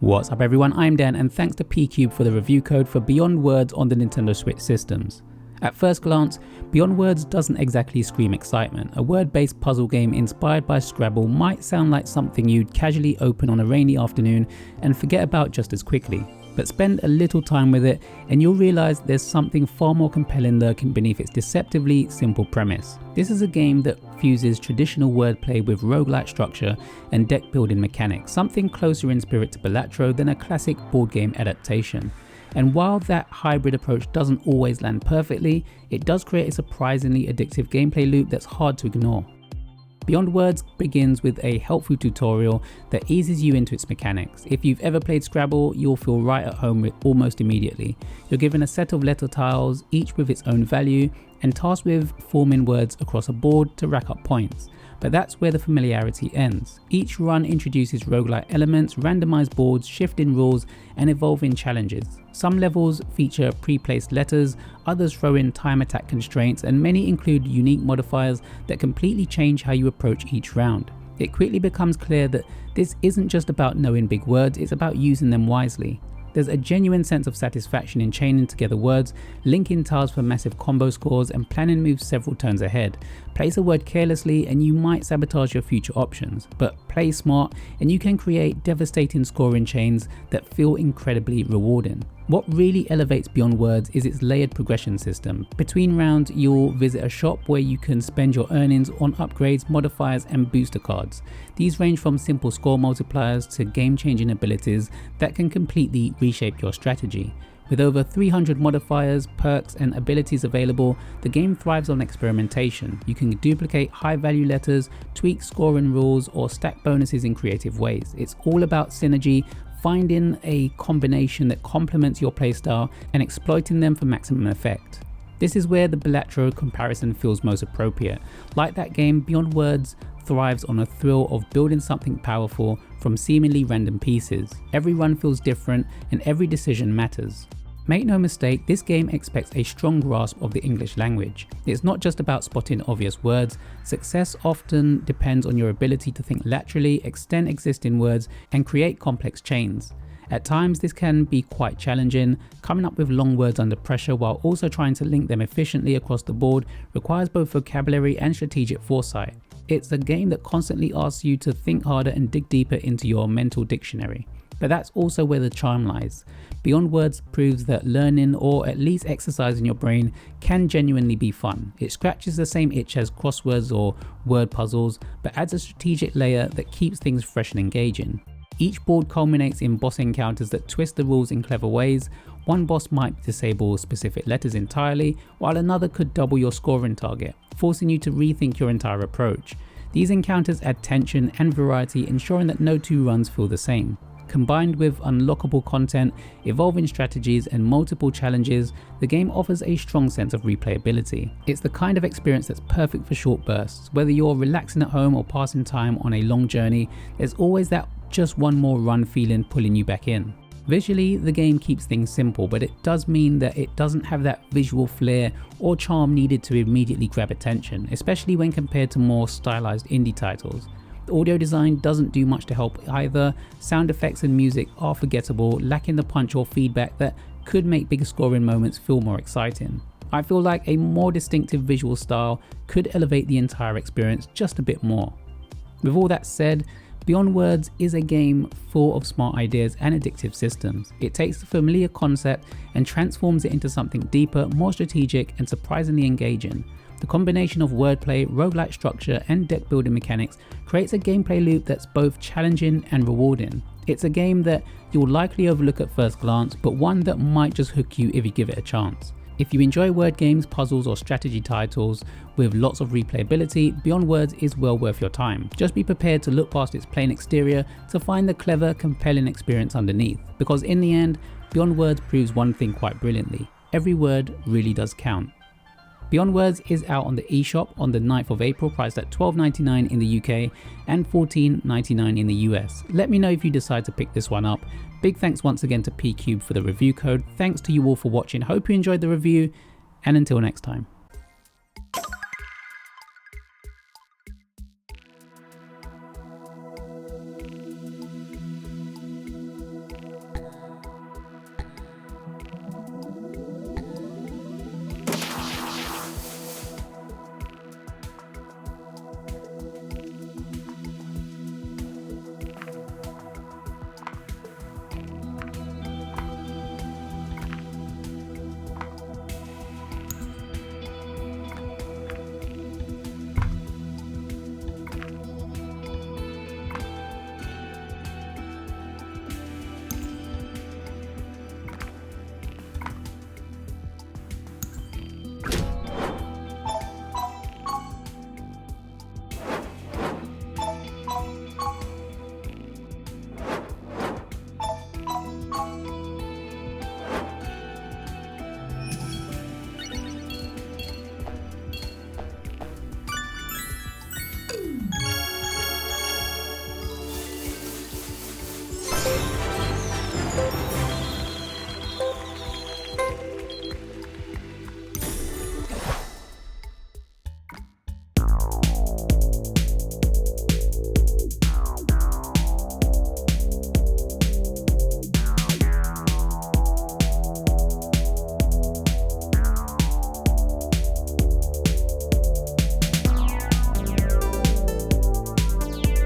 What's up everyone, I'm Dan and thanks to P-Cube for the review code for Beyond Words on the Nintendo Switch systems. At first glance, Beyond Words doesn't exactly scream excitement. A word-based puzzle game inspired by Scrabble might sound like something you'd casually open on a rainy afternoon and forget about just as quickly. But spend a little time with it and you'll realise there's something far more compelling lurking beneath its deceptively simple premise. This is a game that fuses traditional wordplay with roguelike structure and deck building mechanics, something closer in spirit to Balatro than a classic board game adaptation. And while that hybrid approach doesn't always land perfectly, it does create a surprisingly addictive gameplay loop that's hard to ignore. Beyond Words begins with a helpful tutorial that eases you into its mechanics. If you've ever played Scrabble, you'll feel right at home almost immediately. You're given a set of letter tiles, each with its own value, and tasked with forming words across a board to rack up points. But that's where the familiarity ends. Each run introduces roguelike elements, randomized boards, shifting rules, and evolving challenges. Some levels feature pre-placed letters, others throw in time attack constraints, and many include unique modifiers that completely change how you approach each round. It quickly becomes clear that this isn't just about knowing big words, it's about using them wisely. There's a genuine sense of satisfaction in chaining together words, linking tiles for massive combo scores, and planning moves several turns ahead. Place a word carelessly and you might sabotage your future options, but play smart and you can create devastating scoring chains that feel incredibly rewarding. What really elevates Beyond Words is its layered progression system. Between rounds, you'll visit a shop where you can spend your earnings on upgrades, modifiers, and booster cards. These range from simple score multipliers to game-changing abilities that can completely reshape your strategy. With over 300 modifiers, perks, and abilities available, the game thrives on experimentation. You can duplicate high-value letters, tweak scoring rules, or stack bonuses in creative ways. It's all about synergy, finding a combination that complements your playstyle and exploiting them for maximum effect. This is where the Balatro comparison feels most appropriate. Like that game, Beyond Words thrives on a thrill of building something powerful from seemingly random pieces. Every run feels different and every decision matters. Make no mistake, this game expects a strong grasp of the English language. It's not just about spotting obvious words. Success often depends on your ability to think laterally, extend existing words, and create complex chains. At times this can be quite challenging. Coming up with long words under pressure while also trying to link them efficiently across the board requires both vocabulary and strategic foresight. It's a game that constantly asks you to think harder and dig deeper into your mental dictionary. But that's also where the charm lies. Beyond Words proves that learning, or at least exercising your brain, can genuinely be fun. It scratches the same itch as crosswords or word puzzles, but adds a strategic layer that keeps things fresh and engaging. Each board culminates in boss encounters that twist the rules in clever ways. One boss might disable specific letters entirely, while another could double your scoring target, forcing you to rethink your entire approach. These encounters add tension and variety, ensuring that no two runs feel the same. Combined with unlockable content, evolving strategies, and multiple challenges, the game offers a strong sense of replayability. It's the kind of experience that's perfect for short bursts. Whether you're relaxing at home or passing time on a long journey, there's always that just one more run feeling pulling you back in. Visually, the game keeps things simple, but it does mean that it doesn't have that visual flair or charm needed to immediately grab attention, especially when compared to more stylized indie titles. The audio design doesn't do much to help either. Sound effects and music are forgettable, lacking the punch or feedback that could make bigger scoring moments feel more exciting. I feel like a more distinctive visual style could elevate the entire experience just a bit more. With all that said, Beyond Words is a game full of smart ideas and addictive systems. It takes a familiar concept and transforms it into something deeper, more strategic, and surprisingly engaging. The combination of wordplay, roguelike structure, and deck building mechanics creates a gameplay loop that's both challenging and rewarding. It's a game that you'll likely overlook at first glance, but one that might just hook you if you give it a chance. If you enjoy word games, puzzles, or strategy titles with lots of replayability, Beyond Words is well worth your time. Just be prepared to look past its plain exterior to find the clever, compelling experience underneath. Because in the end, Beyond Words proves one thing quite brilliantly: every word really does count. Beyond Words is out on the eShop on the 9th of April, priced at $12.99 in the UK and $14.99 in the US. Let me know if you decide to pick this one up. Big thanks once again to P-Cube for the review code. Thanks to you all for watching. Hope you enjoyed the review, and until next time.